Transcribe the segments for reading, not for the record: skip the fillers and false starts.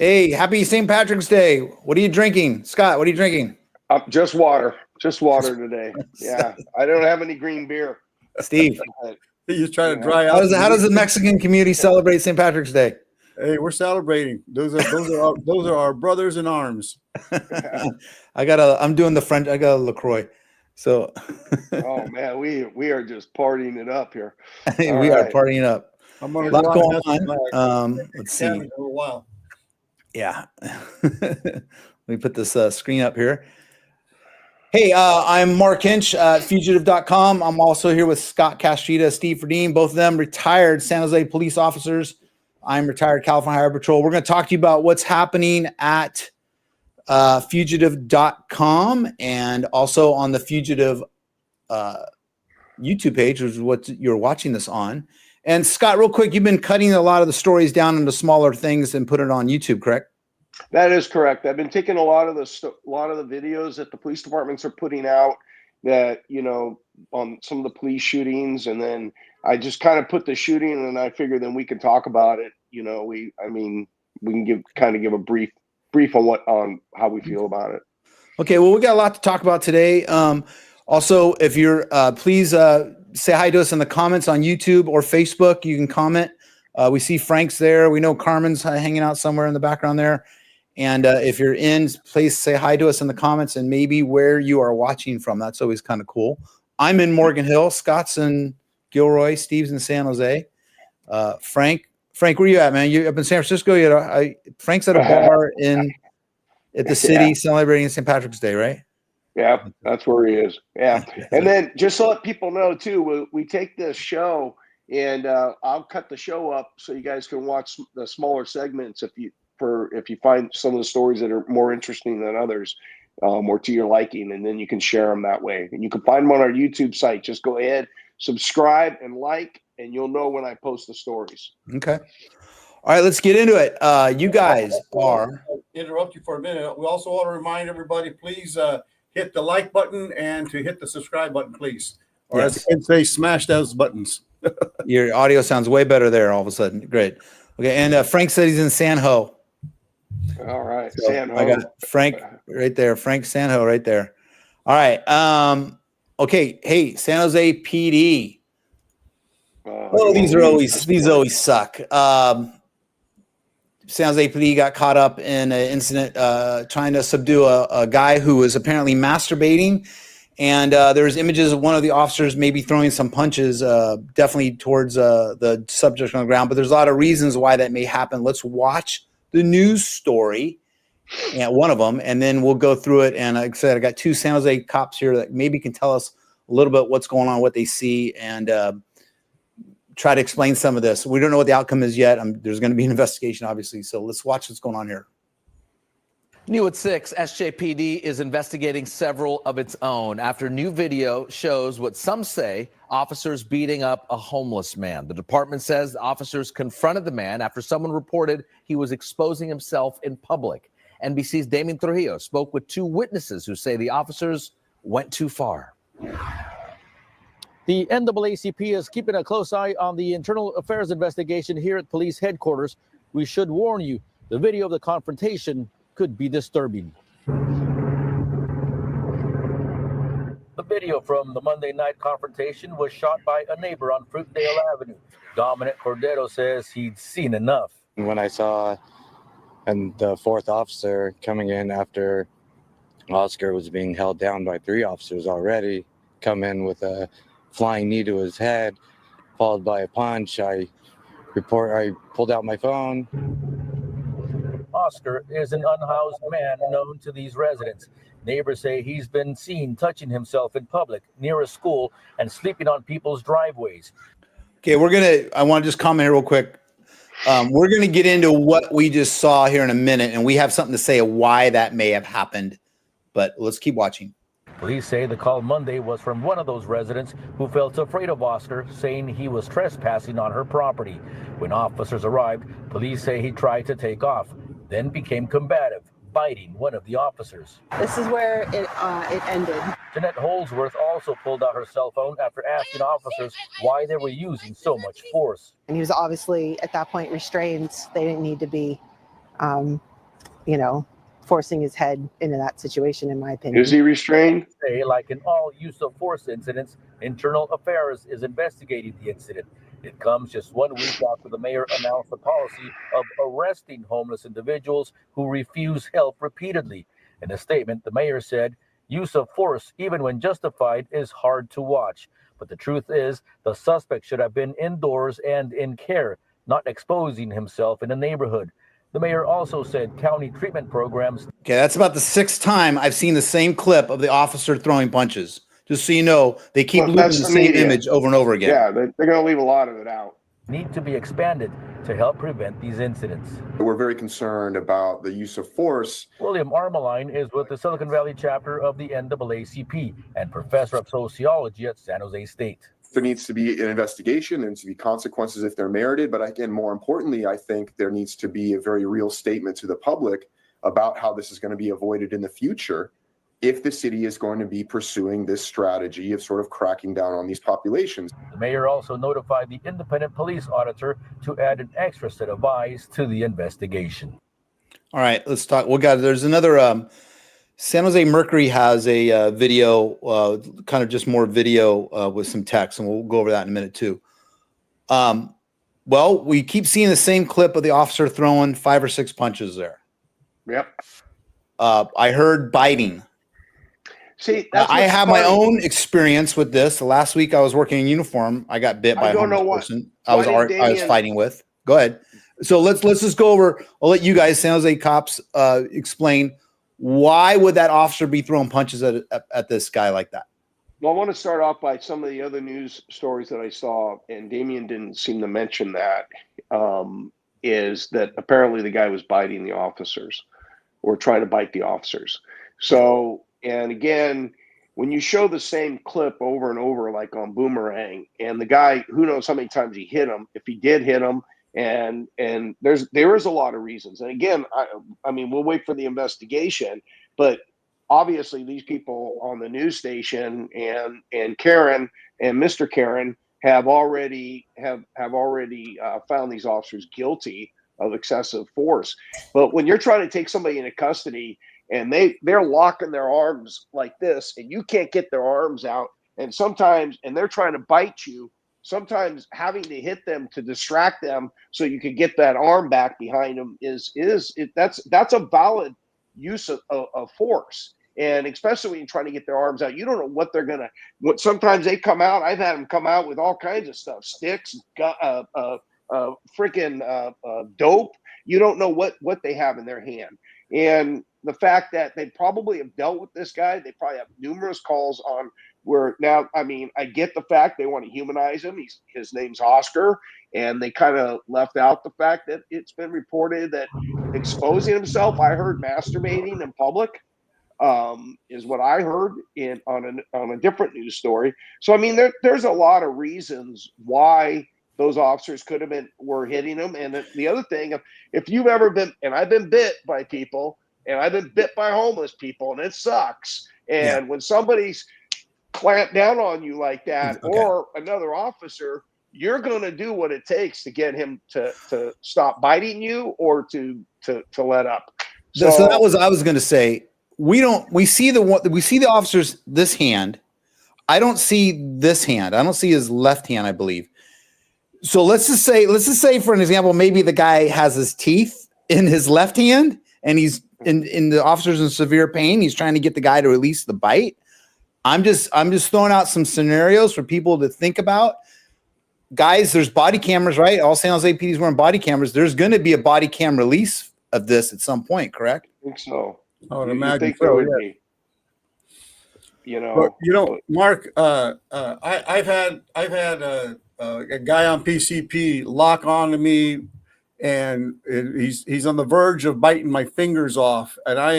Hey, happy St. Patrick's Day. What are you drinking? Scott, what are you drinking? Just water. Just water today. Yeah. I don't have any green beer. Steve. He's trying to dry out. How does the Mexican community celebrate St. Patrick's Day? Hey, we're celebrating. Those are our brothers in arms. I'm doing the French. I got a LaCroix. So oh man, we are just partying it up here. We are partying up. I'm gonna a lot going on. Let's see. A while. Yeah. Let me put this screen up here. Hey, I'm Mark Hinch at fugitive.com. I'm also here with Scott Castrita, Steve Ferdine, both of them retired San Jose police officers. I'm retired California Highway Patrol. We're going to talk to you about what's happening at fugitive.com and also on the Fugitive YouTube page, which is what you're watching this on. And Scott, real quick, you've been cutting a lot of the stories down into smaller things and put it on YouTube, correct? That is correct. I've been taking a lot of the videos that the police departments are putting out that, on some of the police shootings, and then I just kind of put the shooting, and I figure then we can talk about it. We can give a brief on how we feel about it. Okay, well, we got a lot to talk about today. Also, if you're please say hi to us in the comments on YouTube or Facebook. You can comment. We see Frank's there. We know Carmen's hanging out somewhere in the background there. And if you're in, please say hi to us in the comments and maybe where you are watching from. That's always kind of cool. I'm in Morgan Hill. Scott's in Gilroy. Steve's in San Jose. Frank, where you at, man? You up in San Francisco? Frank's at a bar at the city celebrating St. Patrick's Day, right? Yeah, that's where he is. Yeah. And then just to let people know too, we take this show and I'll cut the show up so you guys can watch the smaller segments if you find some of the stories that are more interesting than others, or to your liking, and then you can share them that way. And you can find them on our YouTube site. Just go ahead, subscribe and like, and you'll know when I post the stories. Okay. All right, let's get into it. You guys are interrupt you for a minute. We also want to remind everybody, please hit the like button and to hit the subscribe button, please. Or as the kids say, smash those buttons. Your audio sounds way better there all of a sudden. Great. Okay, and Frank said he's in San Ho. All right, so San Ho. I got Frank right there. Frank San Ho right there. All right. Okay. Hey, San Jose PD. These always suck. San Jose PD got caught up in an incident trying to subdue a guy who was apparently masturbating. And there's images of one of the officers maybe throwing some punches definitely towards the subject on the ground. But there's a lot of reasons why that may happen. Let's watch the news story, one of them, and then we'll go through it. And like I said, I got two San Jose cops here that maybe can tell us a little bit what's going on, what they see, and try to explain some of this. We don't know what the outcome is yet. There's going to be an investigation, obviously. So let's watch what's going on here. New at 6, SJPD is investigating several of its own after new video shows what some say officers beating up a homeless man. The department says the officers confronted the man after someone reported he was exposing himself in public. NBC's Damien Trujillo spoke with two witnesses who say the officers went too far. The NAACP is keeping a close eye on the internal affairs investigation here at police headquarters. We should warn you, the video of the confrontation could be disturbing. The video from the Monday night confrontation was shot by a neighbor on Fruitdale Avenue. Dominic Cordero says he'd seen enough. When I saw the fourth officer coming in after Oscar was being held down by three officers already, come in with a flying knee to his head, followed by a punch, I pulled out my phone. Oscar is an unhoused man known to these residents. Neighbors say he's been seen touching himself in public near a school and sleeping on people's driveways. Okay, I want to just comment here real quick. We're going to get into what we just saw here in a minute, and we have something to say why that may have happened, but let's keep watching. Police say the call Monday was from one of those residents who felt afraid of Oscar, saying he was trespassing on her property. When officers arrived, police say he tried to take off, then became combative, biting one of the officers. This is where it ended. Jeanette Holdsworth also pulled out her cell phone after asking officers why they were using so much force. And he was obviously, at that point, restrained. They didn't need to be forcing his head into that situation, in my opinion. Is he restrained? Say, like in all use of force incidents, Internal Affairs is investigating the incident. It comes just 1 week after the mayor announced the policy of arresting homeless individuals who refuse help repeatedly. In a statement, the mayor said, use of force, even when justified, is hard to watch. But the truth is, the suspect should have been indoors and in care, not exposing himself in a neighborhood. The mayor also said county treatment programs. Okay, that's about the 6th time I've seen the same clip of the officer throwing punches. Just so you know, they keep Well, looping that's the the same media. image over and over again. Yeah, they're going to leave a lot of it out. Need to be expanded to help prevent these incidents. We're very concerned about the use of force. William Armeline is with the Silicon Valley chapter of the NAACP and professor of sociology at San Jose State. There needs to be an investigation. There needs to be consequences if they're merited. But again, more importantly, I think there needs to be a very real statement to the public about how this is going to be avoided in the future if the city is going to be pursuing this strategy of sort of cracking down on these populations. The mayor also notified the independent police auditor to add an extra set of eyes to the investigation. All right, let's talk. There's another. San Jose Mercury has a video, kind of just more video with some text, and we'll go over that in a minute too. Well, we keep seeing the same clip of the officer throwing 5 or 6 punches there. Yep. I heard biting. See, I have my own experience with this. The last week I was working in uniform, I got bit by a homeless person I was fighting with. Go ahead. So let's just go over. I'll let you guys, San Jose cops, explain why would that officer be throwing punches at this guy like that? Well, I want to start off by some of the other news stories that I saw, and Damien didn't seem to mention that, is that apparently the guy was biting the officers or trying to bite the officers. So, and again, when you show the same clip over and over, like on Boomerang, and the guy, who knows how many times he hit him, if he did hit him, and there is a lot of reasons. And again, I mean, we'll wait for the investigation, but obviously these people on the news station and Karen and Mr. Karen have already found these officers guilty of excessive force. But when you're trying to take somebody into custody and they're locking their arms like this, and you can't get their arms out, and they're trying to bite you, sometimes having to hit them to distract them so you can get that arm back behind them that's a valid use of force. And especially when you're trying to get their arms out, you don't know what sometimes they come out. I've had them come out with all kinds of stuff, sticks, freaking dope. You don't know what they have in their hand. And the fact that they probably have dealt with this guy, they probably have numerous calls on where now, I mean, I get the fact they want to humanize him. His name's Oscar, and they kind of left out the fact that it's been reported that exposing himself, I heard masturbating in public, is what I heard on a different news story. So I mean, there's a lot of reasons why those officers were hitting him. And the other thing, if you've ever been, and I've been bit by people, and I've been bit by homeless people, and it sucks. And when somebody's clamped down on you like that, or another officer, you're going to do what it takes to get him to stop biting you or to let up. So that was, I was going to say, we see the officer's this hand. I don't see this hand. I don't see his left hand, I believe. So let's just say for an example, maybe the guy has his teeth in his left hand and he's in the officer's in severe pain. He's trying to get the guy to release the bite. I'm just throwing out some scenarios for people to think about. Guys, there's body cameras, right? All San Jose PD's wearing body cameras. There's going to be a body cam release of this at some point, correct? I think so. I would You imagine think so, there would yeah. be, But, Mark, I've had a guy on PCP lock on to me, and he's on the verge of biting my fingers off, and I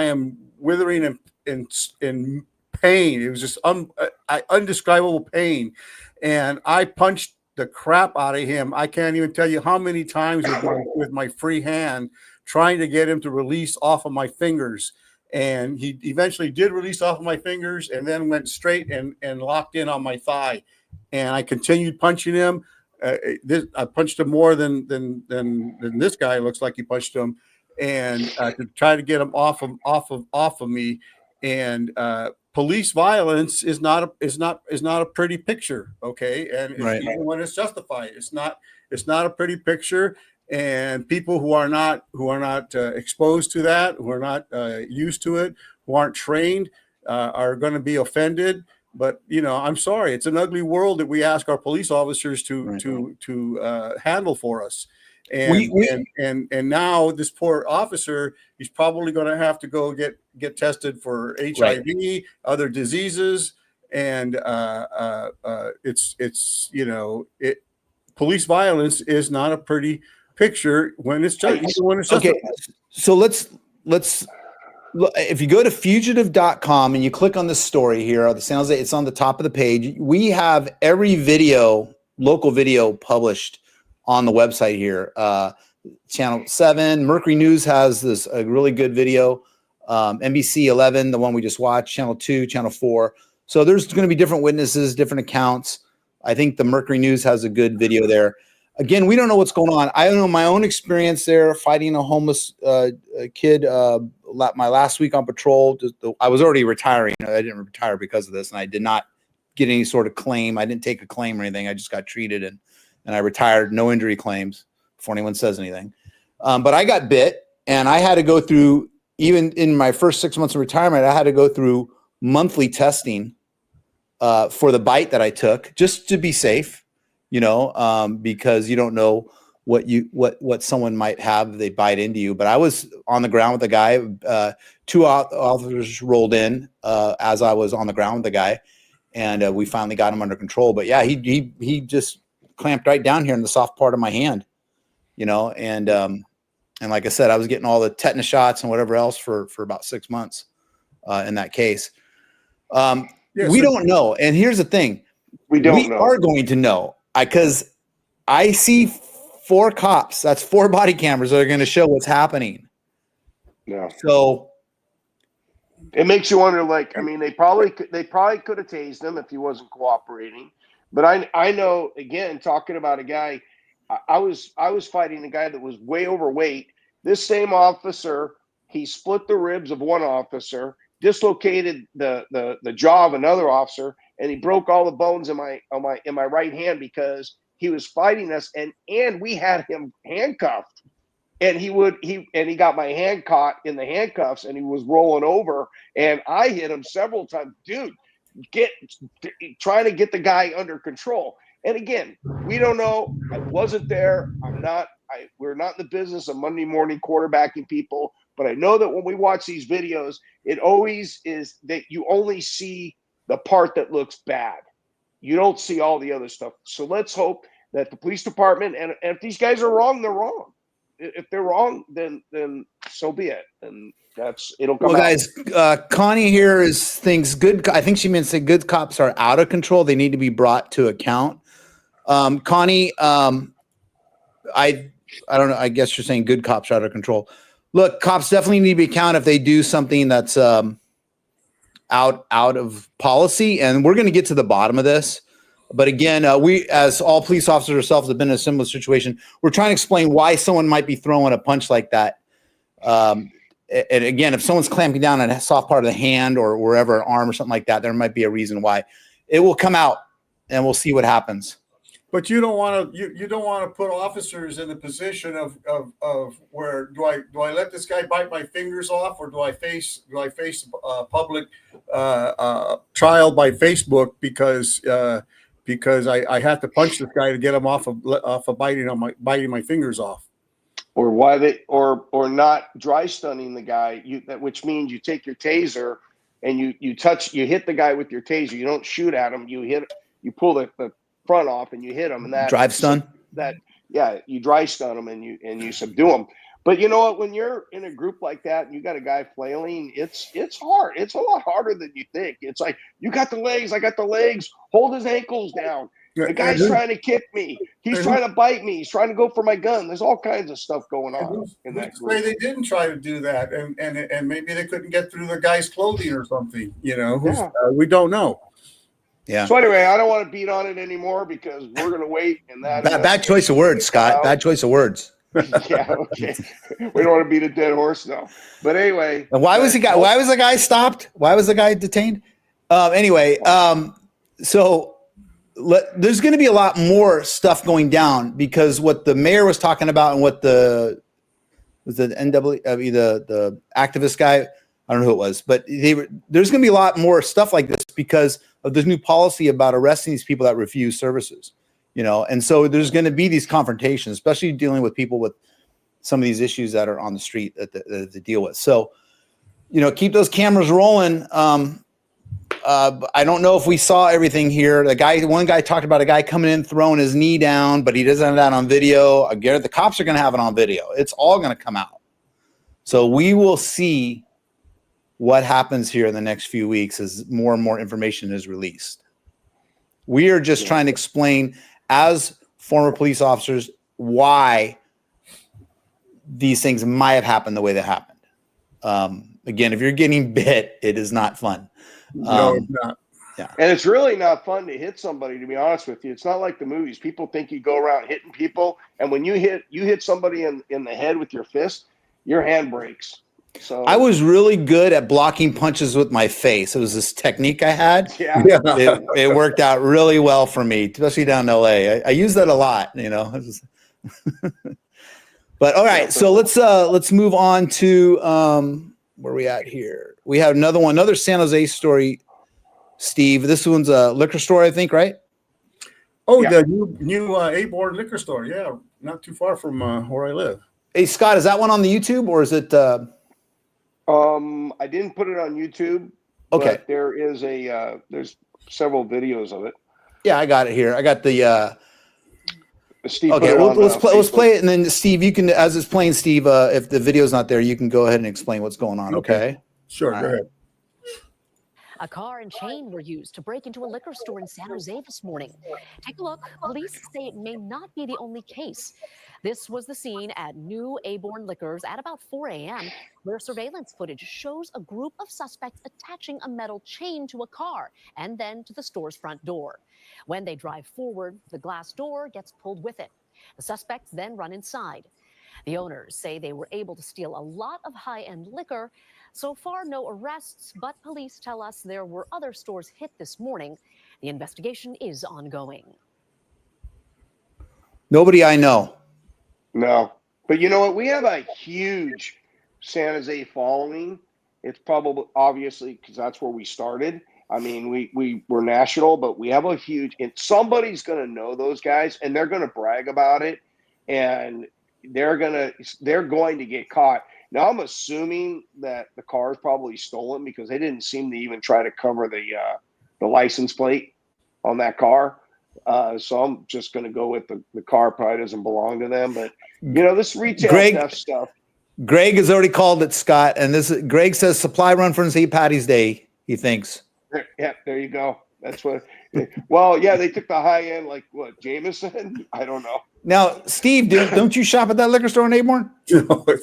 am withering in pain. It was just undescribable pain, and I punched the crap out of him. I can't even tell you how many times with my free hand, trying to get him to release off of my fingers. And he eventually did release off of my fingers and then went straight and locked in on my thigh. And I continued punching him. I punched him more than this guy looks like he punched him. and to try to get them off of me. And police violence is not a pretty picture, okay? And Right. even when it's justified, it's not a pretty picture. And people who are not exposed to that, who are not used to it, who aren't trained, are going to be offended. But I'm sorry, it's an ugly world that we ask our police officers to handle for us. And now this poor officer, he's probably going to have to go get tested for HIV, other diseases, and police violence is not a pretty picture when it's just okay. So let's if you go to fugitive.com and you click on this story here, the San Jose, it's on the top of the page. We have every local video published on the website here. Channel 7, Mercury News has a really good video. NBC 11, the one we just watched, Channel 2, Channel 4. So there's going to be different witnesses, different accounts. I think the Mercury News has a good video there. Again, we don't know what's going on. I don't know my own experience there fighting a homeless kid my last week on patrol. I was already retiring. I didn't retire because of this, and I did not get any sort of claim. I didn't take a claim or anything. I just got treated, and I retired. No injury claims before anyone says anything. But I got bit, and I had to go through, even in my first 6 months of retirement, I had to go through monthly testing for the bite that I took, just to be safe. Because you don't know what someone might have if they bite into you. But I was on the ground with the guy. 2 officers rolled in as I was on the ground with the guy, and we finally got him under control. But yeah, he just clamped right down here in the soft part of my hand, and like I said, I was getting all the tetanus shots and whatever else for about 6 months in that case. We don't know. And here's the thing. We are going to know. Because I see 4 cops. That's 4 body cameras that are going to show what's happening. Yeah. So it makes you wonder. They probably could have tased him if he wasn't cooperating. But I know, again, talking about a guy, I was fighting a guy that was way overweight. This same officer, he split the ribs of one officer, dislocated the jaw of another officer, and he broke all the bones in my right hand because he was fighting us, and we had him handcuffed, and he got my hand caught in the handcuffs, and he was rolling over, and I hit him several times, dude, trying to get the guy under control. And again, we don't know. I wasn't there. We're not in the business of Monday morning quarterbacking people, but I know that when we watch these videos, it always is that you only see the part that looks bad. You don't see all the other stuff. So let's hope that the police department, and if these guys are wrong, they're wrong. If they're wrong, then so be it. And it'll come out. Guys, Connie here thinks good. I think she meant to say good cops are out of control. They need to be brought to account. Connie, I don't know. I guess you're saying good cops are out of control. Look, cops definitely need to be accountable if they do something that's out of policy, and we're going to get to the bottom of this. But again, we, as all police officers ourselves, have been in a similar situation. We're trying to explain why someone might be throwing a punch like that. And again, if someone's clamping down on a soft part of the hand or wherever, arm or something like that, there might be a reason why. It will come out, and we'll see what happens. But you don't want to put officers in the position of where do I let this guy bite my fingers off, or do I face public trial by Facebook because I have to punch this guy to get him off of biting my fingers off, or why or not dry stunning the guy, which means you take your taser and you hit the guy with your taser. You don't shoot at him. You pull the front off and you hit them, and that drive stun. You dry stun them and you subdue them. But you know what? When you're in a group like that and you got a guy flailing, it's hard. It's a lot harder than you think. It's like, you got the legs, I got the legs. Hold his ankles down. The guy's trying to kick me. He's trying to bite me. He's trying to go for my gun. There's all kinds of stuff going on in that group. They didn't try to do that, and maybe they couldn't get through the guy's clothing or something. We don't know. Yeah. So anyway, I don't want to beat on it anymore because we're going to wait. And bad choice of words, Scott. Bad choice of words. Yeah, okay. We don't want to beat a dead horse now. But anyway. And why was the guy stopped? Why was the guy detained? Anyway, so there's going to be a lot more stuff going down because what the mayor was talking about and what the the activist guy, I don't know who it was, but there's going to be a lot more stuff like this because of this new policy about arresting these people that refuse services, and so there's going to be these confrontations, especially dealing with people with some of these issues that are on the street that they deal with. So, keep those cameras rolling. I don't know if we saw everything here. One guy talked about a guy coming in, throwing his knee down, but he doesn't have that on video. I get it. The cops are going to have it on video. It's all going to come out. So we will see what happens here in the next few weeks as more and more information is released. We are just trying to explain, as former police officers, why these things might have happened the way they happened. Again, if you're getting bit, it is not fun. No, it's not. Yeah. And it's really not fun to hit somebody, to be honest with you. It's not like the movies. People think you go around hitting people, and when you hit somebody in the head with your fist, your hand breaks. So I was really good at blocking punches with my face. It was this technique I had. Yeah. It worked out really well for me, especially down in LA. I use that a lot, But all right, so let's move on to where we at here. We have another San Jose story, Steve. This one's a liquor store, I think, right? Oh, yeah. The new A-board liquor store. Yeah, not too far from where I live. Hey, Scott, is that one on the YouTube or is it? I didn't put it on YouTube. Okay. But there is there's several videos of it. Yeah, I got it here. I got the. Steve, okay, let's play it, and then Steve, you can, as it's playing, Steve, if the video's not there, you can go ahead and explain what's going on. Okay. Sure. All go right. ahead. A car and chain were used to break into a liquor store in San Jose this morning. Take a look. Police say it may not be the only case. This was the scene at New Aborn Liquors at about 4 a.m., where surveillance footage shows a group of suspects attaching a metal chain to a car and then to the store's front door. When they drive forward, the glass door gets pulled with it. The suspects then run inside. The owners say they were able to steal a lot of high-end liquor. So far, no arrests, but police tell us there were other stores hit this morning. The investigation is ongoing. Nobody I know. No. But you know what? We have a huge San Jose following. It's probably, obviously, because that's where we started. I mean, we were national, but we have a huge, and somebody's going to know those guys, and they're going to brag about it, and they're going to get caught. Now, I'm assuming that the car is probably stolen because they didn't seem to even try to cover the license plate on that car. So I'm just going to go with the car probably doesn't belong to them. But, this retail theft stuff. Greg has already called it, Scott, and Greg says supply run for St. Patty's Day, he thinks. Yeah, there you go. That's what. Well, yeah, they took the high end, like what, Jameson? I don't know. Now, Steve, don't you shop at that liquor store in Aborn?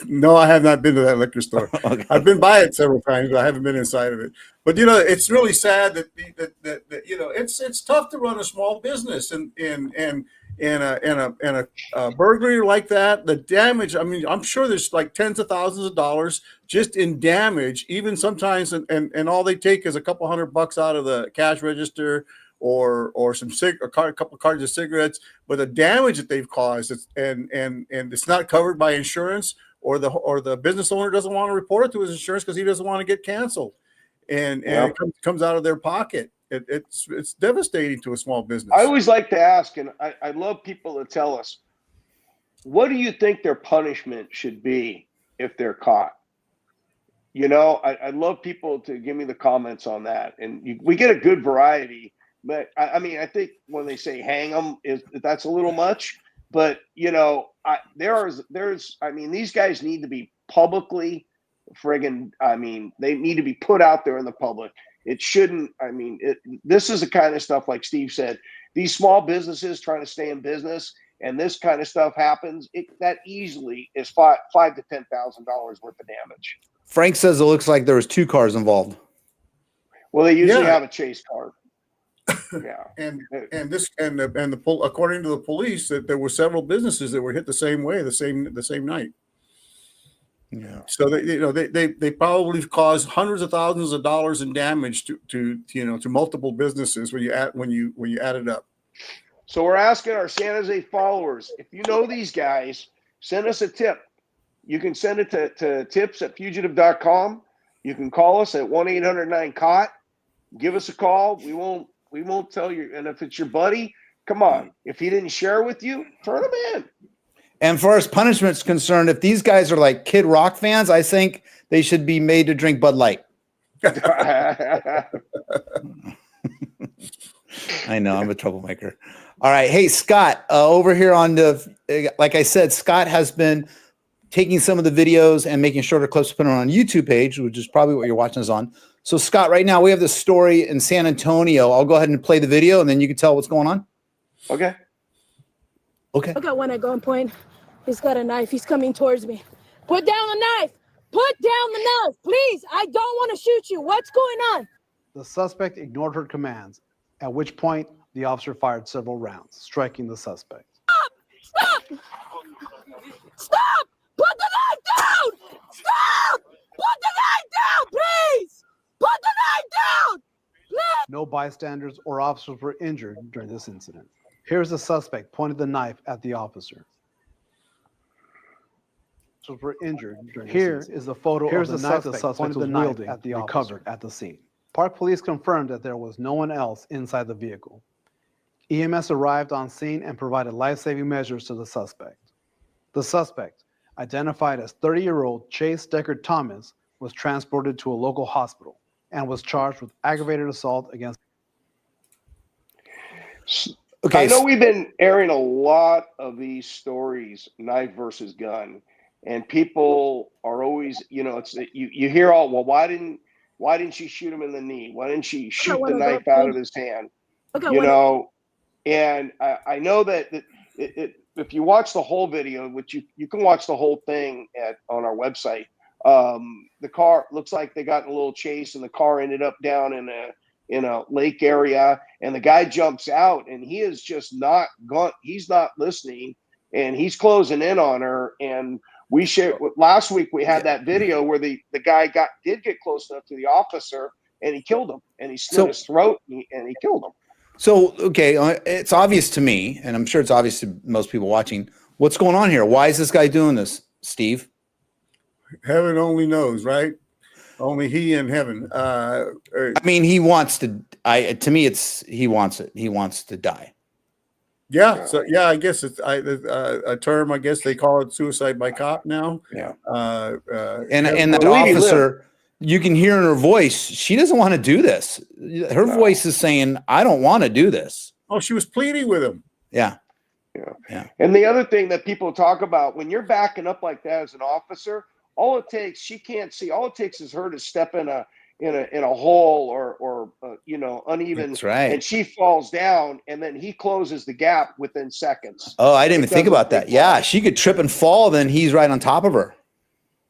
No, I have not been to that liquor store. Okay. I've been by it several times, but I haven't been inside of it. But it's really sad that it's tough to run a small business and a burglary like that. The damage. I mean, I'm sure there's like tens of thousands of dollars just in damage. Even sometimes, and all they take is a couple $100 out of the cash register. Or a couple cartons of cigarettes, but the damage that they've caused, and it's not covered by insurance, or the business owner doesn't want to report it to his insurance because he doesn't want to get canceled, and it comes out of their pocket. It's devastating to a small business. I always like to ask, and I love people to tell us, what do you think their punishment should be if they're caught? I love people to give me the comments on that, and we get a good variety. But I mean, I think when they say hang them, that's a little much. But these guys need to be publicly friggin'. I mean, they need to be put out there in the public. It shouldn't. I mean, this is the kind of stuff, like Steve said. These small businesses trying to stay in business, and this kind of stuff happens. That easily is $5,000 to $10,000 worth of damage. Frank says it looks like there was 2 cars involved. Well, they usually have a chase car. Yeah. And this and according to the police, that there were several businesses that were hit the same way the same night. Yeah. So they probably caused hundreds of thousands of dollars in damage to multiple businesses when you add it up. So we're asking our San Jose followers, if you know these guys, send us a tip. You can send it to tips@fugitive.com. You can call us at 1-800-9-COT. Give us a call. We won't tell you. And if it's your buddy, come on. If he didn't share with you, turn him in. And far as punishment's concerned, if these guys are like Kid Rock fans, I think they should be made to drink Bud Light. I know I'm a troublemaker. All right. Hey, Scott, over here on like I said, Scott has been taking some of the videos and making shorter clips, putting it on YouTube page, which is probably what you're watching us on. So Scott, right now we have this story in San Antonio. I'll go ahead and play the video and then you can tell what's going on. Okay. I got one at gunpoint. He's got a knife. He's coming towards me. Put down the knife. Put down the knife, please. I don't want to shoot you. What's going on? The suspect ignored her commands, at which point the officer fired several rounds, striking the suspect. Stop! Stop! Put the knife down! Stop! Put the knife down, please! Put the knife down! Please! No bystanders or officers were injured during this incident. Here's the suspect pointing the knife at the officer. Were injured during Here is the photo of the knife the suspect was wielding at the recovered at the scene. Park police confirmed that there was no one else inside the vehicle. EMS arrived on scene and provided life-saving measures to the suspect. The suspect, identified as 30-year-old Chase Deckard Thomas, was transported to a local hospital and was charged with aggravated assault against. Okay. I know we've been airing a lot of these stories, knife versus gun. And people are always, it's you hear all, well, why didn't she shoot him in the knee? Why didn't she shoot the knife out of his hand? And I know that if you watch the whole video, which you can watch the whole thing on our website, the car looks like they got in a little chase and the car ended up down in a lake area, and the guy jumps out and he is just not gone. He's not listening and he's closing in on her. And we shared last week. We had that video where the guy did get close enough to the officer, and he killed him, and he slit his throat, and he killed him. So, okay, it's obvious to me, and I'm sure it's obvious to most people watching. What's going on here? Why is this guy doing this, Steve? Heaven only knows, right? Only he in heaven. I mean, he wants to. To me, he wants it. He wants to die. Yeah. So yeah, I guess it's a term. I guess they call it suicide by cop now. Yeah. And that officer, you can hear in her voice, she doesn't want to do this. Her voice is saying, "I don't want to do this." Oh, she was pleading with him. Yeah. Yeah. And the other thing that people talk about, when you're backing up like that as an officer, all it takes, she can't see. All it takes is her to step in a hole or uneven. That's right. And she falls down, and then he closes the gap within seconds. Oh, I didn't even think about that. Yeah, she could trip and fall, then he's right on top of her.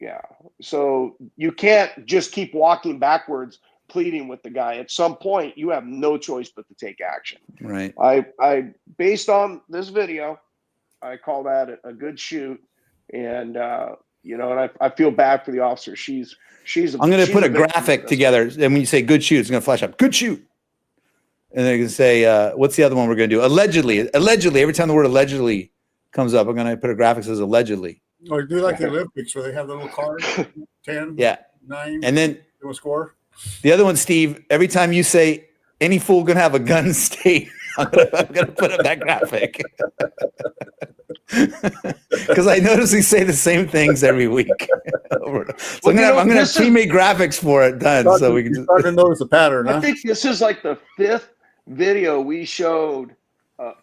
Yeah. So you can't just keep walking backwards, pleading with the guy. At some point, you have no choice but to take action. Right. I based on this video, I call that a good shoot, and and I feel bad for the officer. She's. I'm going to put a graphic together, and when you say good shoot, it's going to flash up good shoot, and they're going to say, what's the other one we're going to do? Allegedly. Every time the word allegedly comes up, I'm going to put a graphic that says allegedly. Or do like the Olympics where they have the little card, 10, 9, and then do a score. The other one, Steve, every time you say any fool going to have a gun state, I'm going to put up that graphic. Because I notice we say the same things every week. So I'm going to have pre-made graphics for it done. So we can start to notice the pattern. I think this is like the 5th video we showed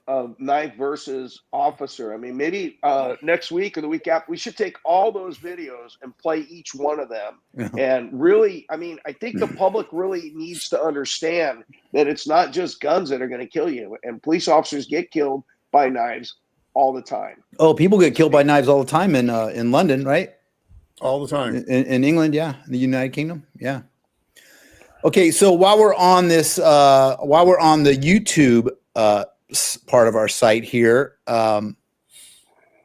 of knife versus officer. I mean, maybe next week or the week after, we should take all those videos and play each one of them. And really, I mean, I think the public really needs to understand that it's not just guns that are going to kill you, and police officers get killed by knives all the time. Oh, people get killed by knives all the time in London, right? All the time. In England, yeah. In the United Kingdom, yeah. Okay, so while we're on this, while we're on the YouTube part of our site here,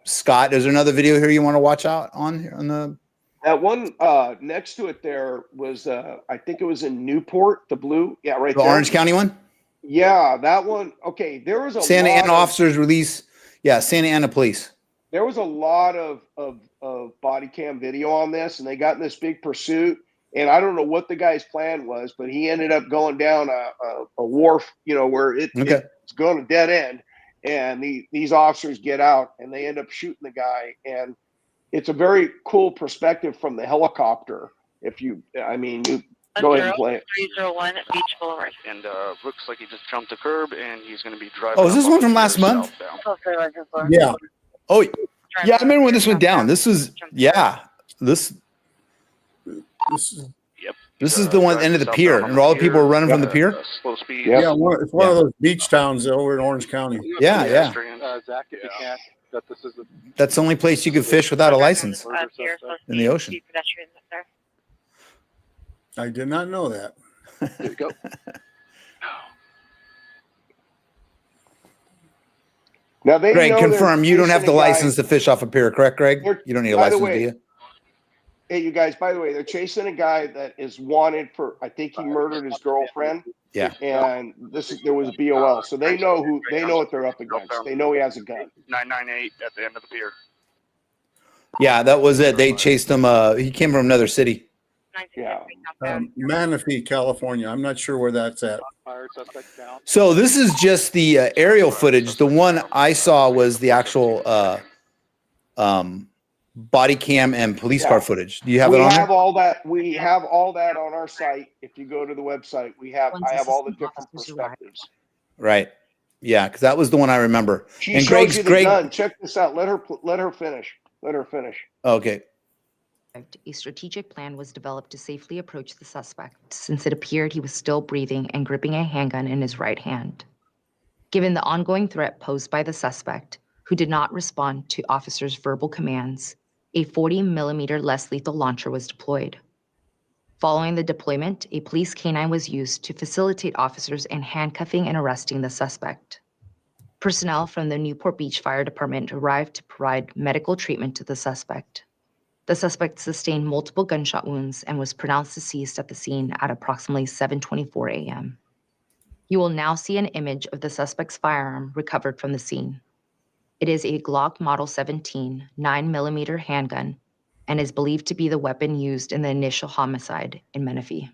Scott, is there another video here you want to watch out on here on the? That one next to it there was, I think it was in Newport, the blue, yeah, right The there. Orange County one? Yeah, that one. Okay, there was a Santa lot Ana officers release. Yeah, Santa Ana police. There was a lot of body cam video on this, and they got in this big pursuit. And I don't know what the guy's plan was, but he ended up going down a wharf, where it's going to dead end. And these officers get out, and they end up shooting the guy. And it's a very cool perspective from the helicopter. Go ahead and play it. 301 Beach Boulevard. And looks like he just jumped a curb, and he's going to be driving. Oh, is this one from last month? Yeah. Oh, yeah. I remember when this went down. This was, This is the one end of the pier, and all the people were running from the pier. Slow speed. Yeah, it's one of those beach towns over in Orange County. Yeah. Zach, if you can't, That's the only place you could fish without a license in the ocean. I did not know that. There you go. Now they Greg, know confirm you don't have the chasing a guy- license to fish off a pier, correct, Greg? You don't need a By the license, way, do you? Hey, you guys, by the way, they're chasing a guy that is wanted for, I think he murdered his girlfriend. Yeah. And there was a BOL. So they know what they're up against. They know he has a gun. 998 at the end of the pier. Yeah, that was it. They chased him. He came from another city. Yeah. Manatee, California. I'm not sure where that's at. So this is just the aerial footage. The one I saw was the actual body cam and police car footage. Do you have it on there? We have all that on our site. If you go to the website, I have all the different perspectives. Right. Yeah, because that was the one I remember. She shows you the gun. Check this out. Let her finish. Okay. A strategic plan was developed to safely approach the suspect, since it appeared he was still breathing and gripping a handgun in his right hand. Given the ongoing threat posed by the suspect, who did not respond to officers' verbal commands, a 40mm less lethal launcher was deployed. Following the deployment, a police canine was used to facilitate officers in handcuffing and arresting the suspect. Personnel from the Newport Beach Fire Department arrived to provide medical treatment to the suspect. The suspect sustained multiple gunshot wounds and was pronounced deceased at the scene at approximately 7:24 a.m. You will now see an image of the suspect's firearm recovered from the scene. It is a Glock Model 17 9mm handgun and is believed to be the weapon used in the initial homicide in Menifee.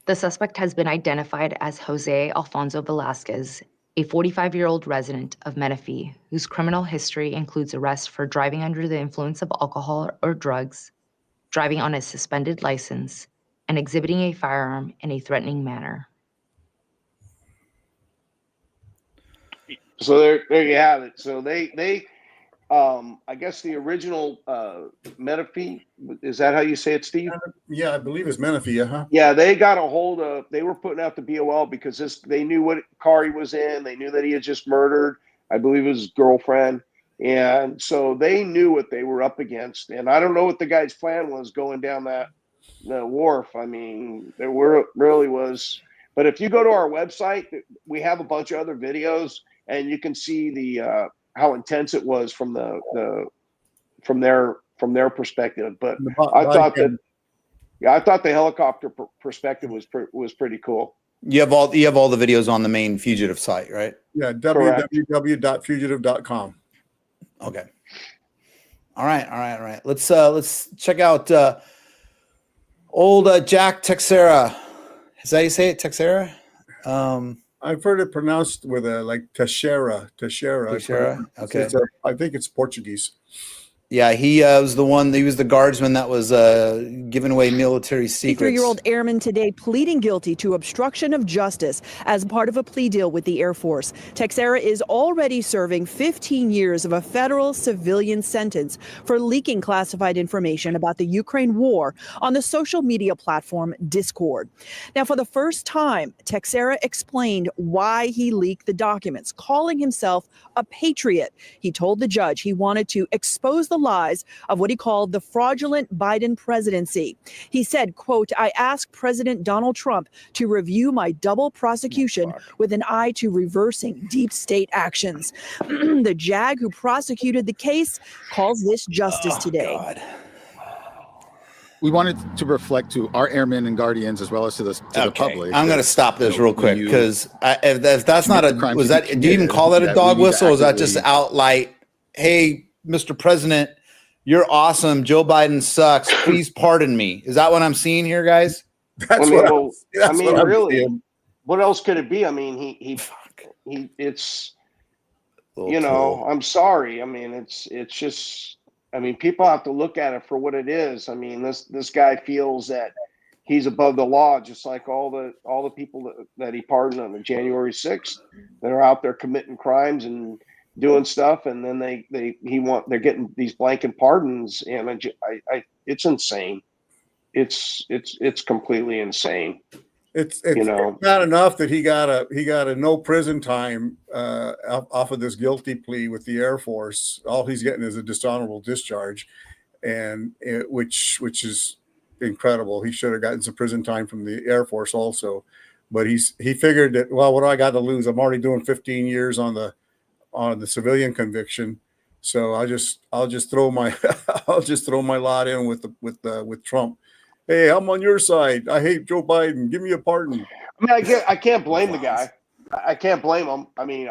The suspect has been identified as Jose Alfonso Velasquez, a 45-year-old resident of Menifee, whose criminal history includes arrest for driving under the influence of alcohol or drugs, driving on a suspended license, and exhibiting a firearm in a threatening manner. So there you have it. So they I guess the original Menifee, is that how you say it, Steve? Yeah, I believe it's Menifee, huh? Yeah, they got a hold of, they were putting out the BOL because they knew what car he was in. They knew that he had just murdered, I believe it was his girlfriend. And so they knew what they were up against. And I don't know what the guy's plan was going down the wharf. I mean, there really was. But if you go to our website, we have a bunch of other videos, and you can see the how intense it was from from their perspective. But I thought the helicopter perspective was pretty cool. You have all the videos on the main fugitive site, right? Yeah, www.fugitive.com. Okay. All right. Let's check out old Jack Texera. Is that how you say it, Texera? I've heard it pronounced with like Teixeira. Okay. I think it's Portuguese. Yeah, he was the one. He was the guardsman that was giving away military secrets. 53-year-old airman today pleading guilty to obstruction of justice as part of a plea deal with the Air Force. Texera is already serving 15 years of a federal civilian sentence for leaking classified information about the Ukraine war on the social media platform Discord. Now, for the first time, Texera explained why he leaked the documents, calling himself a patriot. He told the judge he wanted to expose the lies of what he called the fraudulent Biden presidency. He said, quote, "I asked President Donald Trump to review my double prosecution with an eye to reversing deep state actions." The JAG who prosecuted the case calls this justice today. God. We wanted to reflect to our airmen and guardians as well as to the public. I'm going to stop this real quick you because if that's not a crime was to be that do you even committed, call that a that dog we need to whistle? Or is that just actively- outright, hey, Mr. President, you're awesome. Joe Biden sucks. Please pardon me. Is that what I'm seeing here, guys? That's really, what else could it be? I mean, he it's, you know, I'm sorry. I mean, it's just, I mean, people have to look at it for what it is. I mean, this guy feels that he's above the law, just like all the people that he pardoned on the January 6th that are out there committing crimes and doing stuff, and then they're getting these blanket pardons, and it's insane. It's completely insane. It's you know, not enough that he got a no prison time off of this guilty plea with the Air Force. All he's getting is a dishonorable discharge, and which is incredible. He should have gotten some prison time from the Air Force also, but he figured that, well, what do I got to lose? I'm already doing 15 years on the civilian conviction, so I'll just throw my lot in with Trump. Hey, I'm on your side. I hate Joe Biden. Give me a pardon. I mean, I can't blame the guy. I can't blame him. I mean,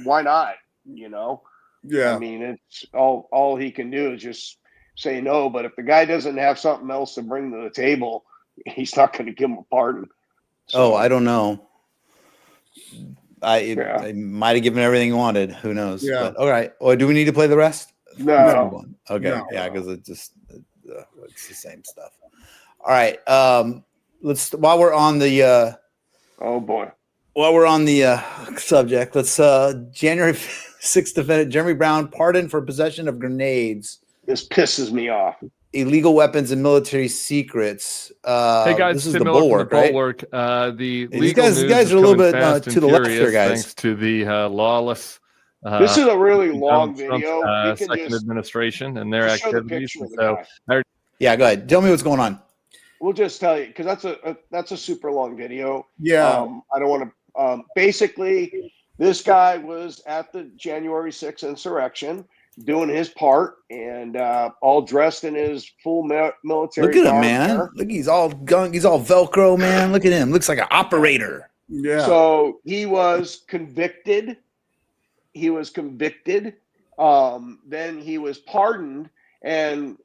why not? You know? Yeah. I mean, it's all he can do is just say no. But if the guy doesn't have something else to bring to the table, he's not going to give him a pardon. So, I don't know. I might have given everything he wanted. Who knows? Yeah. But, all right. Well, do we need to play the rest? No. Okay. No. Yeah, because it's the same stuff. All right. While we're on the while we're on the subject, let's January 6th defendant Jeremy Brown pardoned for possession of grenades. This pisses me off. Illegal weapons and military secrets. Hey guys, this is Tim the Miller from Bulwark, the right? Bulwark. The These legal guys news are is a little coming bit fast to and the left furious here, guys. thanks to the lawless. This is a really long Trump's, video. second administration and their just show the activities. picture of the So, guy. Yeah, go ahead. Tell me what's going on. We'll just tell you because that's a super long video. Yeah. I don't want to. Basically, this guy was at the January 6th insurrection doing his part and all dressed in his full military. Look at him, garb man. there. Look, he's all Velcro, man. Look at him. Looks like an operator. Yeah. So he was convicted. Then he was pardoned, and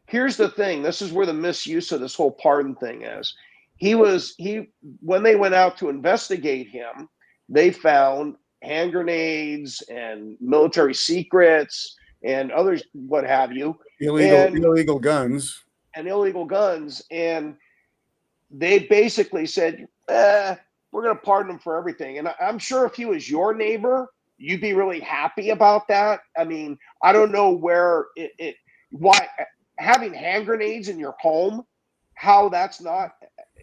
here's the thing. This is where the misuse of this whole pardon thing is. When they went out to investigate him, they found hand grenades and military secrets and others, what have you. Illegal guns. And illegal guns. And they basically said, we're going to pardon him for everything. And I'm sure if he was your neighbor, you'd be really happy about that. I mean, I don't know where why having hand grenades in your home, how that's not,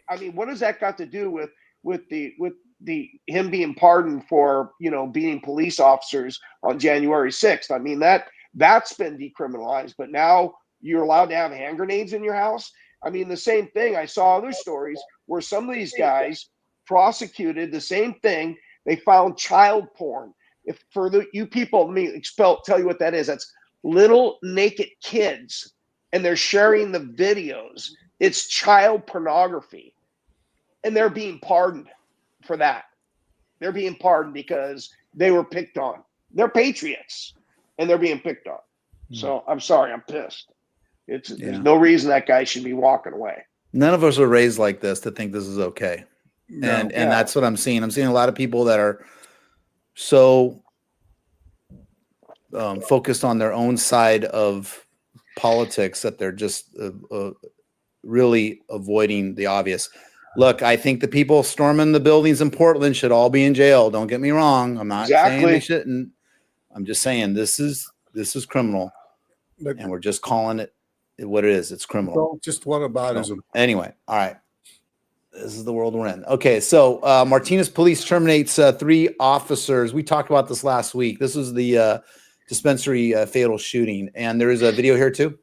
I mean, what does that got to do with him being pardoned for, beating police officers on January 6th? I mean, that's been decriminalized, but now you're allowed to have hand grenades in your house. I mean, the same thing. I saw other stories where some of these guys prosecuted the same thing. They found child porn. If for you people, tell you what that is. That's little naked kids, and they're sharing the videos. It's child pornography, and they're being pardoned for that. They're being pardoned because they were picked on. They're patriots, and they're being picked on. So I'm sorry, I'm pissed. There's no reason that guy should be walking away. None of us are raised like this to think this is okay. No. And that's what I'm seeing. I'm seeing a lot of people that are so focused on their own side of politics that they're just really avoiding the obvious. Look, I think the people storming the buildings in Portland should all be in jail. Don't get me wrong. I'm not saying they shouldn't. I'm just saying this is criminal, and we're just calling it what it is. It's criminal. Just what about it? Anyway, all right. This is the world we're in. Okay, so Martinez police terminates 3 officers. We talked about this last week. This was the dispensary fatal shooting. And there is a video here too.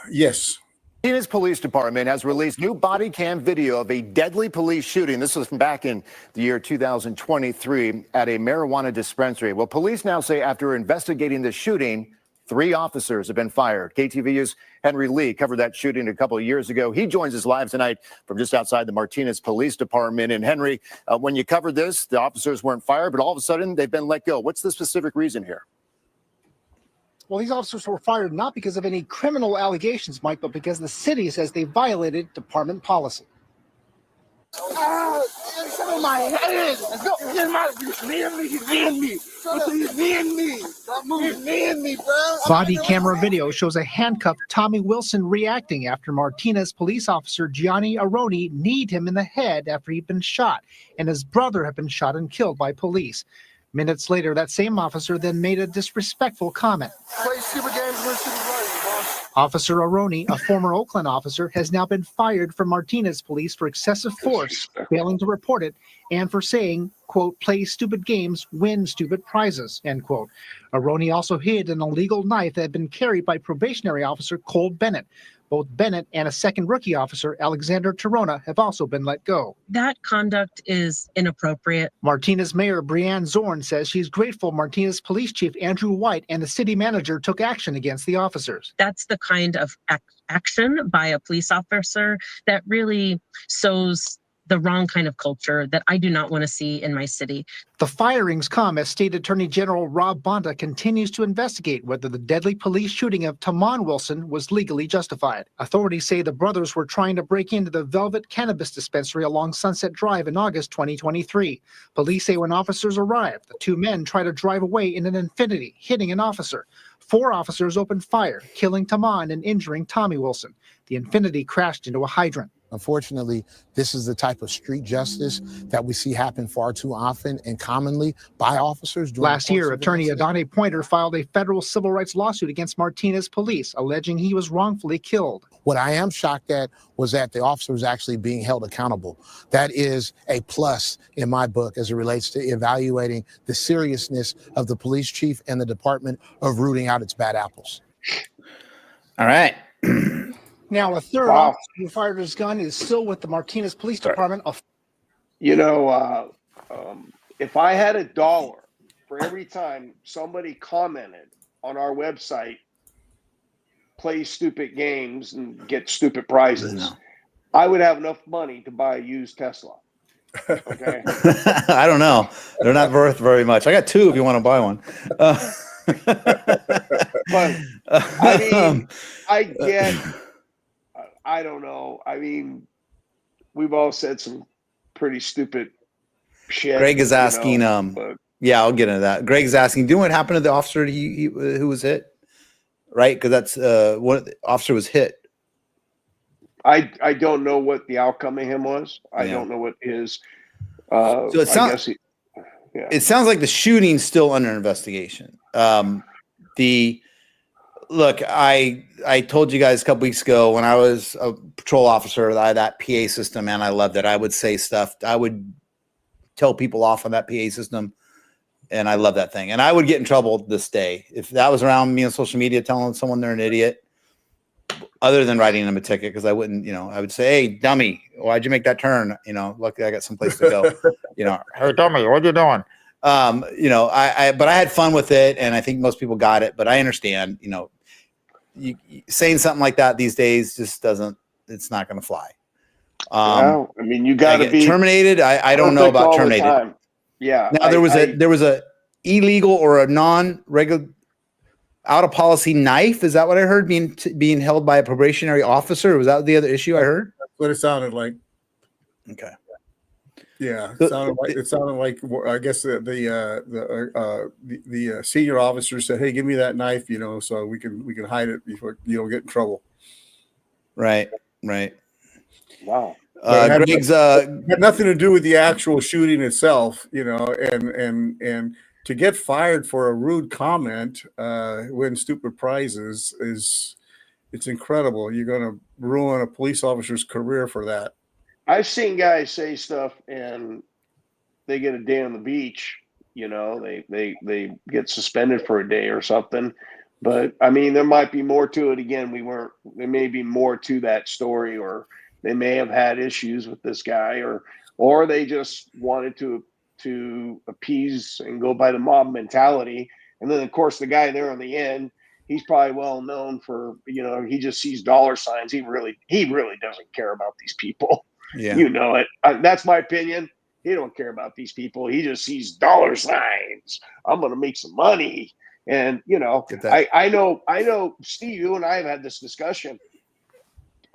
Yes. Martinez Police Department has released new body cam video of a deadly police shooting. This was from back in the year 2023 at a marijuana dispensary. Well, police now say after investigating the shooting, 3 officers have been fired. KTVU's Henry Lee covered that shooting a couple of years ago. He joins us live tonight from just outside the Martinez Police Department. And Henry, when you covered this, the officers weren't fired, but all of a sudden they've been let go. What's the specific reason here? Well, these officers were fired not because of any criminal allegations, Mike, but because the city says they violated department policy. My head. Let's go. He's kneeing me, bro. Body camera video shows a handcuffed Tommy Wilson reacting after Martinez police officer Gianni Aroni kneed him in the head after he'd been shot, and his brother had been shot and killed by police. Minutes later, that same officer then made a disrespectful comment. Play stupid games, win stupid prizes, boss. Officer Aroni, a former Oakland officer, has now been fired from Martinez police for excessive force, failing to report it, and for saying, quote, play stupid games, win stupid prizes, end quote. Aroni also hid an illegal knife that had been carried by probationary officer Cole Bennett. Both Bennett and a second rookie officer, Alexander Torona, have also been let go. That conduct is inappropriate. Martinez Mayor Brianne Zorn says she's grateful Martinez Police Chief Andrew White and the city manager took action against the officers. That's the kind of action by a police officer that really sows the wrong kind of culture that I do not want to see in my city. The firings come as State Attorney General Rob Bonta continues to investigate whether the deadly police shooting of Tamon Wilson was legally justified. Authorities say the brothers were trying to break into the Velvet Cannabis Dispensary along Sunset Drive in August 2023. Police say when officers arrived, the 2 men tried to drive away in an Infiniti, hitting an officer. 4 officers opened fire, killing Tamon and injuring Tommy Wilson. The Infiniti crashed into a hydrant. Unfortunately, this is the type of street justice that we see happen far too often and commonly by officers. Last year, attorney Adante Pointer filed a federal civil rights lawsuit against Martinez police, alleging he was wrongfully killed. What I am shocked at was that the officer was actually being held accountable. That is a plus in my book as it relates to evaluating the seriousness of the police chief and the department of rooting out its bad apples. All right. Now, a third officer who fired his gun is still with the Martinez Police Department. You know, if I had $1 for every time somebody commented on our website, play stupid games and get stupid prizes, I would have enough money to buy a used Tesla. Okay. I don't know. They're not worth very much. I got 2 if you want to buy one. But I mean, I get. I don't know. I mean, we've all said some pretty stupid shit. Greg is asking, yeah, I'll get into that. Greg's asking, do you know what happened to the officer who was hit? Right? Because that's what the officer was hit. I don't know what the outcome of him was. I don't know what his. So it sounds. It sounds like the shooting's still under investigation. Look, I told you guys a couple weeks ago when I was a patrol officer, I had that PA system, and I loved it. I would say stuff. I would tell people off on that PA system, and I love that thing. And I would get in trouble this day. If that was around me on social media telling someone they're an idiot, other than writing them a ticket, because I wouldn't, I would say, hey, dummy, why'd you make that turn? Luckily I got someplace to go. Hey, dummy, what you doing? But I had fun with it, and I think most people got it. But I understand, you saying something like that these days just doesn't. It's not going to fly. I mean, you got to be terminated. I don't know about terminated. Yeah. Now there was a illegal or a non-regular out of policy knife. Is that what I heard being held by a probationary officer? Was that the other issue I heard? That's what it sounded like. Okay. Yeah, it sounded like I guess the senior officer said, "Hey, give me that knife, so we can hide it before get in trouble." Right. Wow. Greg's had nothing to do with the actual shooting itself, and to get fired for a rude comment, win stupid prizes it's incredible. You're going to ruin a police officer's career for that. I've seen guys say stuff and they get a day on the beach you know, they get suspended for a day or something. But I mean, there might be more to it. Again, there may be more to that story, or they may have had issues with this guy, or they just wanted to appease and go by the mob mentality. And then of course the guy there on the end, he's probably well known for, you know, he just sees dollar signs. He really doesn't care about these people. Yeah. You know it. That's my opinion. He don't care about these people. He just sees dollar signs. I'm going to make some money. And, you know, I know, Steve, you and I have had this discussion.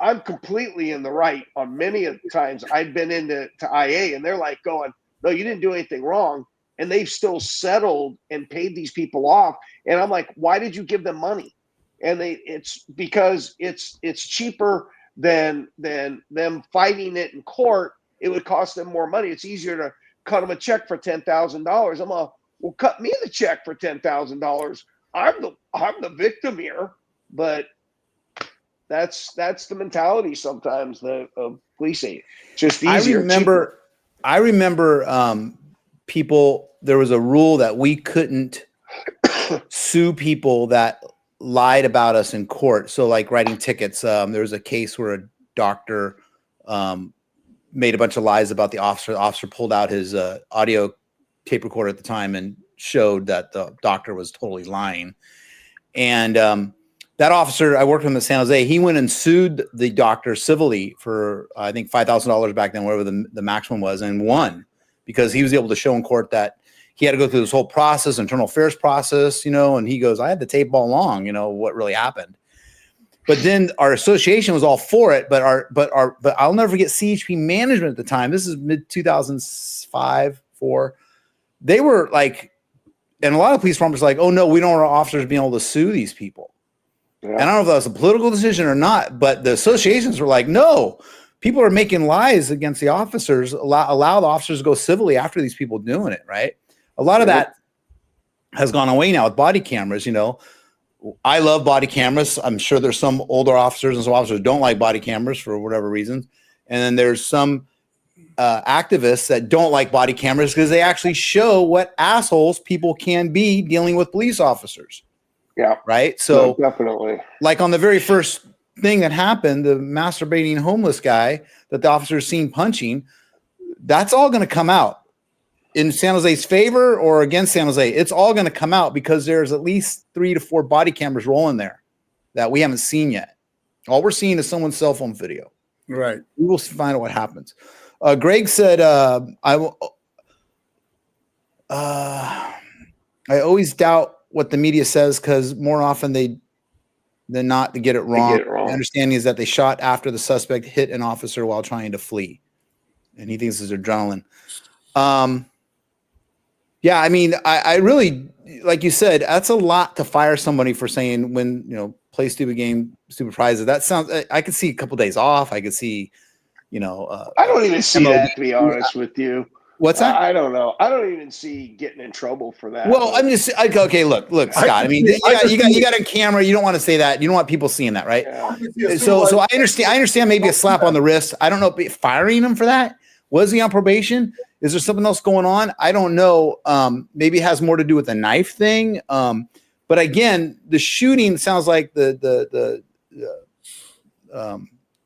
I'm completely in the right on many of the times I've been into IA, and they're like going, no, you didn't do anything wrong. And they've still settled and paid these people off. And I'm like, why did you give them money? And it's because it's cheaper than them fighting it in court. It would cost them more money. It's easier to cut them a check for $10,000. I'm like, well, cut me the check for $10,000. I'm the victim here. But that's the mentality sometimes of policing. Just easier. I remember people. There was a rule that we couldn't sue people that lied about us in court. So, like writing tickets. There was a case where a doctor made a bunch of lies about the officer. The officer pulled out his audio tape recorder at the time and showed that the doctor was totally lying. And that officer, I worked with him in San Jose. He went and sued the doctor civilly for, I think, $5,000 back then, whatever the maximum was, and won, because he was able to show in court that he had to go through this whole process, internal affairs process, you know, and he goes, I had the tape all along, you know, what really happened. But then our association was all for it, but I'll never forget CHP management at the time. This is mid 2005, 4. They were like, and a lot of police departments were like, oh no, we don't want our officers being able to sue these people. Yeah. And I don't know if that was a political decision or not, but the associations were like, no, people are making lies against the officers. Allow the officers to go civilly after these people doing it, right? A lot of that has gone away now with body cameras. You know, I love body cameras. I'm sure there's some older officers and some officers who don't like body cameras for whatever reasons. And then there's some activists that don't like body cameras because they actually show what assholes people can be dealing with police officers. Yeah. Right. So definitely, like on the very first thing that happened, the masturbating homeless guy that the officer's seen punching, that's all going to come out in San Jose's favor or against San Jose. It's all going to come out because there's at least 3 to 4 body cameras rolling there that we haven't seen yet. All we're seeing is someone's cell phone video. Right. We will find out what happens. Greg said, I always doubt what the media says because more often than not to get it wrong. My understanding is that they shot after the suspect hit an officer while trying to flee, and he thinks it's adrenaline. Yeah, I mean, I really, like you said, that's a lot to fire somebody for saying when, you know, play stupid game, stupid prizes. That sounds, I could see a couple days off. I could see, you know, I don't even see that, to be honest with you. What's that? I don't know. I don't even see getting in trouble for that. Well, I'm just okay. Look, Scott. I mean, you got a camera. You don't want to say that. You don't want people seeing that, right? Yeah. So I understand. I understand. Maybe a slap on the wrist. I don't know. Firing him for that. Was he on probation? Is there something else going on? I don't know. Maybe it has more to do with the knife thing. But again, the shooting sounds like the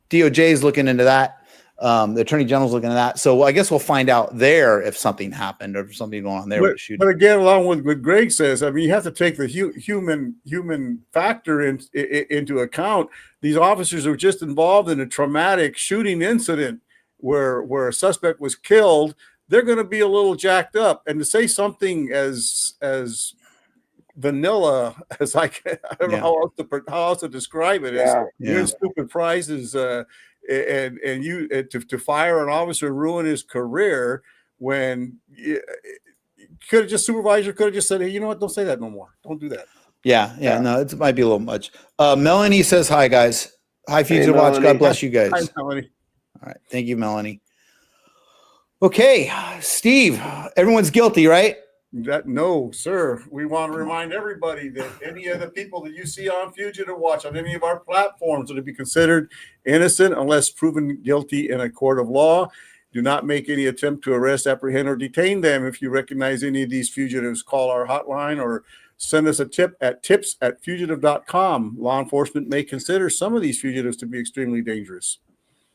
DOJ is looking into that. The Attorney General's looking at that. So I guess we'll find out there if something happened or if something going on there with the shooting. But again, along with what Greg says, I mean, you have to take the human factor into account. These officers are just involved in a traumatic shooting incident where a suspect was killed. They're going to be a little jacked up. And to say something as vanilla as I don't know how else to describe it. Win stupid prizes and you to fire an officer and ruin his career when could have just supervisor could have just said, hey, you know what? Don't say that no more. Don't do that. Yeah. No, it might be a little much. Melanie says hi, guys. Hi, Future Watch. God bless you guys. Hi, Melanie. All right. Thank you, Melanie. Okay, Steve, everyone's guilty, right? No, sir. We want to remind everybody that any of the people that you see on Fugitive Watch on any of our platforms are to be considered innocent unless proven guilty in a court of law. Do not make any attempt to arrest, apprehend, or detain them. If you recognize any of these fugitives, call our hotline or send us a tip at tips@fugitive.com. Law enforcement may consider some of these fugitives to be extremely dangerous.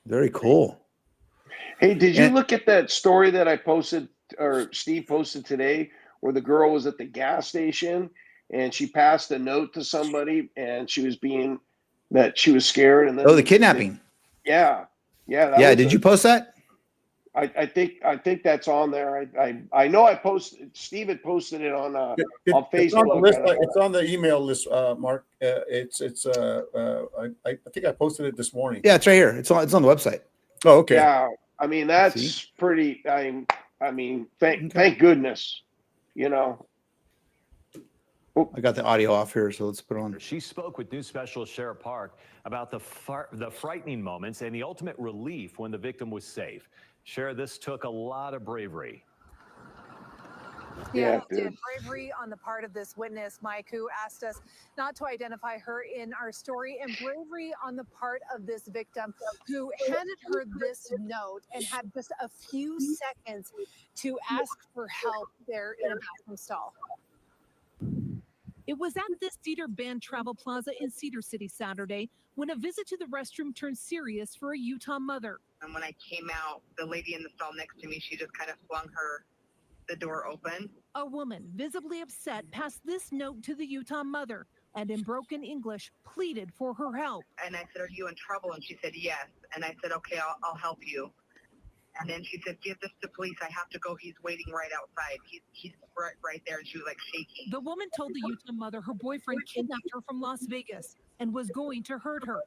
Very cool. Hey, did you And- look at that story that I posted or Steve posted today where the girl was at the gas station and she passed a note to somebody and she was scared and then the kidnapping. Yeah. Yeah. Did you post that? I think that's on there. I know I posted. Steve had posted it on Facebook. It's on the list. It's on the email list, Mark. I think I posted it this morning. Yeah, it's right here. It's on the website. Oh, okay. Yeah, I mean that's pretty. I mean, thank goodness. You know. I got the audio off here, so let's put it on. She spoke with News Specialist Sheriff Park about the frightening moments and the ultimate relief when the victim was safe. Sheriff, this took a lot of bravery. Yeah, it did. Bravery on the part of this witness, Mike, who asked us not to identify her in our story, and bravery on the part of this victim who handed her this note and had just a few seconds to ask for help there in a bathroom stall. It was at this Cedar Bend Travel Plaza in Cedar City Saturday when a visit to the restroom turned serious for a Utah mother. And when I came out, the lady in the stall next to me, she just kind of flung the door open. A woman, visibly upset, passed this note to the Utah mother and in broken English pleaded for her help. And I said, "Are you in trouble?" And she said, "Yes." And I said, "Okay, I'll help you." And then she said, "Give this to police. I have to go. He's waiting right outside. He's right there." And she was like shaking. The woman told the Utah mother her boyfriend kidnapped her from Las Vegas and was going to hurt her.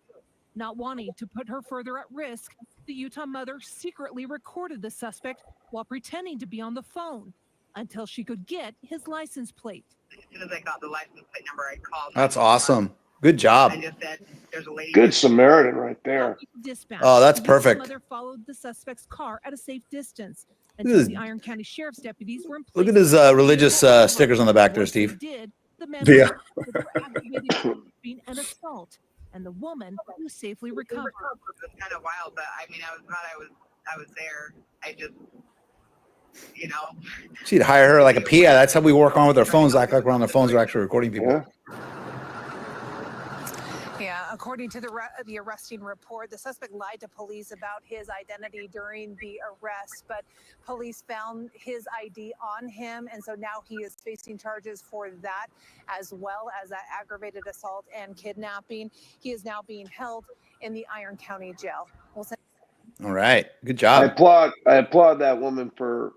Not wanting to put her further at risk, the Utah mother secretly recorded the suspect while pretending to be on the phone until she could get his license plate. As soon as I got the license plate number, I called. That's awesome. Good job. I just said, "There's a lady." Good Samaritan right there. Dispatch. Oh, that's The Utah perfect. mother followed the suspect's car at a safe distance Look until at the Iron County Sheriff's deputies were in place. Look at his religious stickers on the back there, Steve. Did the man Yeah. was aggravated kidnapping and assault, and the woman was safely recovered. It was kind of wild, but I mean, I was glad I was there. I just, you know. She'd hire her like a PI. That's how we work on with our phones. Act like we're on their phones. We're actually recording people. Yeah, according to the arresting report, the suspect lied to police about his identity during the arrest, but police found his ID on him, and so now he is facing charges for that, as well as that aggravated assault and kidnapping. He is now being held in the Iron County Jail. We'll send All right. Good I job. applaud that woman for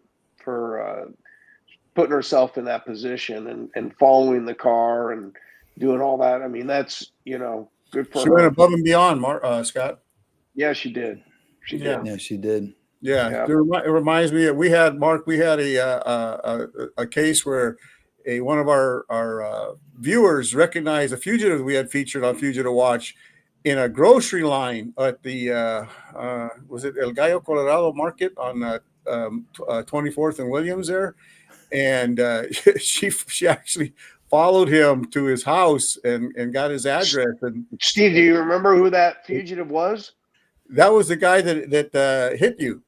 putting herself in that position and following the car and doing all that. I mean, that's, you know, good for She her. went above and beyond, Scott. Yeah, she did. She did. Yeah, she did. Yeah, it reminds me that we had a case where one of our viewers recognized a fugitive we had featured on Fugitive Watch in a grocery line at the was it El Gallo Colorado Market on 24th and Williams there, and she actually followed him to his house and got his address. And Steve, do you remember who that fugitive was? That was the guy that hit you.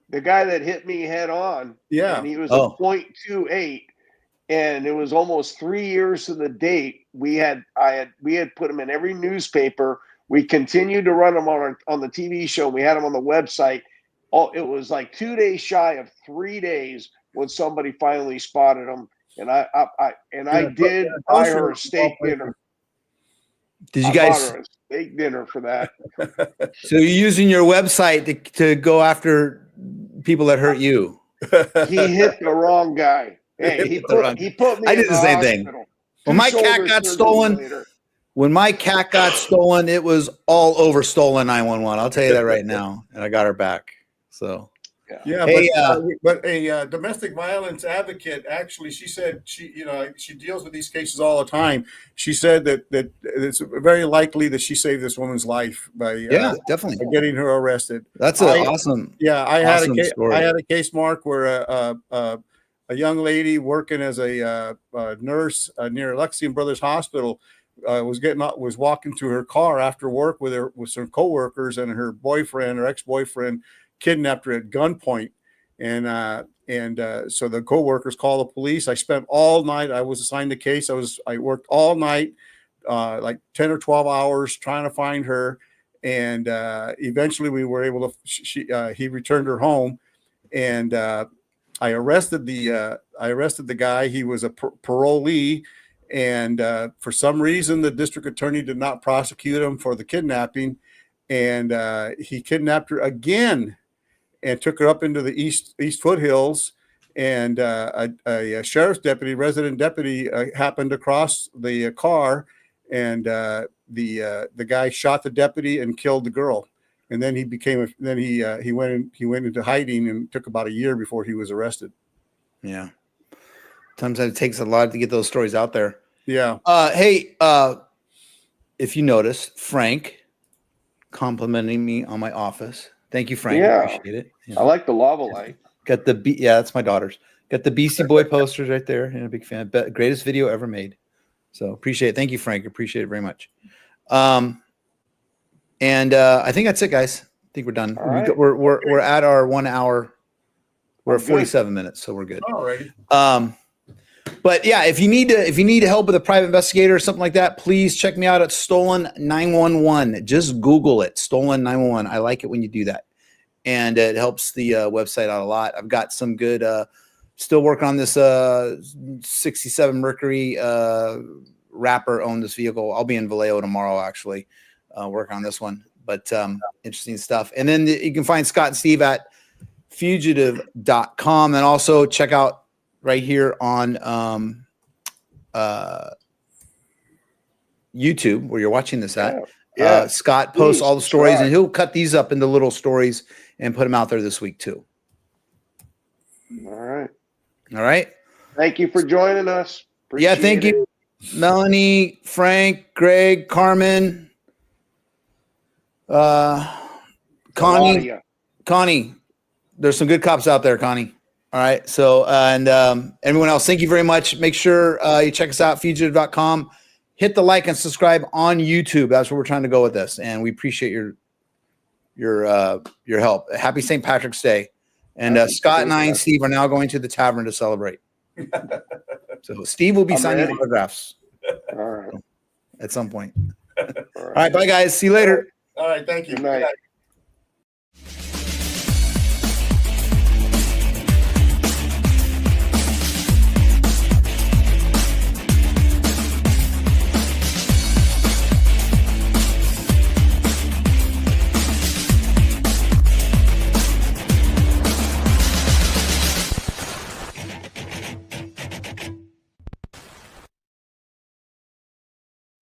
The guy that hit me head on. Yeah. And he was a .28, and it was almost 3 years to the date. We had put him in every newspaper. We continued to run him on the TV show. We had him on the website. It was like 2 days shy of 3 days when somebody finally spotted him. And I did buy her a steak dinner. Did you I guys? bought her a steak dinner for that. So you're using your website to go after people that hurt you. He hit the wrong guy. Hey, he put me. I did in the same thing. hospital. When my cat got stolen, it was all over stolen 911. I'll tell you that right now. And I got her back. So. Yeah, hey, but a domestic violence advocate, actually, she said she deals with these cases all the time. She said that it's very likely that she saved this woman's life by definitely by getting her arrested. That's awesome. Yeah, I awesome had story. I had a case, Mark, where a young lady working as a nurse near Lexington Brothers Hospital was walking to her car after work with some coworkers, and her ex-boyfriend kidnapped her at gunpoint. And so the co-workers called the police. I spent all night. I was assigned the case. I worked all night, like 10 or 12 hours trying to find her. And eventually we were able to, he returned her home. And I arrested the guy. He was a parolee. And for some reason, the district attorney did not prosecute him for the kidnapping. And he kidnapped her again and took her up into the east foothills. And a sheriff's deputy, resident deputy, happened across the car, and the guy shot the deputy and killed the girl. And then he went into hiding, and took about a year before he was arrested. Yeah. Sometimes it takes a lot to get those stories out there. Yeah. Hey, if you notice, Frank complimenting me on my office. Thank you, Frank. Yeah. Appreciate it. Yeah. I like the lava light. Got the that's my daughter's. Got the BC Boy posters right there. And a big fan. Greatest video ever made. So appreciate it. Thank you, Frank. Appreciate it very much. And I think that's it, guys. I think we're done. Right. We're at our 1 hour. We're at 47 minutes, so we're good. All righty. But yeah, if you need help with a private investigator or something like that, please check me out at Stolen 911. Just Google it, Stolen 911. I like it when you do that, and it helps the website out a lot. I've got some good. Still working on this 67 Mercury Rapper owned this vehicle. I'll be in Vallejo tomorrow, actually, working on this one. But interesting stuff. And then you can find Scott and Steve at fugitive.com, and also check out right here on YouTube, where you're watching this at. Yeah. Scott posts all the stories, and he'll cut these up into little stories and put them out there this week too. All right. All right. Thank you for joining us. Appreciate Thank you, Melanie, Frank, Greg, Carmen, Connie. There's some good cops out there, Connie. All right. So, and everyone else, thank you very much. Make sure you check us out, fugitive.com. Hit the like and subscribe on YouTube. That's where we're trying to go with this. And we appreciate your help. Happy St. Patrick's Day. And Scott and I and Steve are now going to the tavern to celebrate. So Steve will be signing autographs. All right. At some point. All right. Bye, guys. See you later. All right. Thank you. Good night.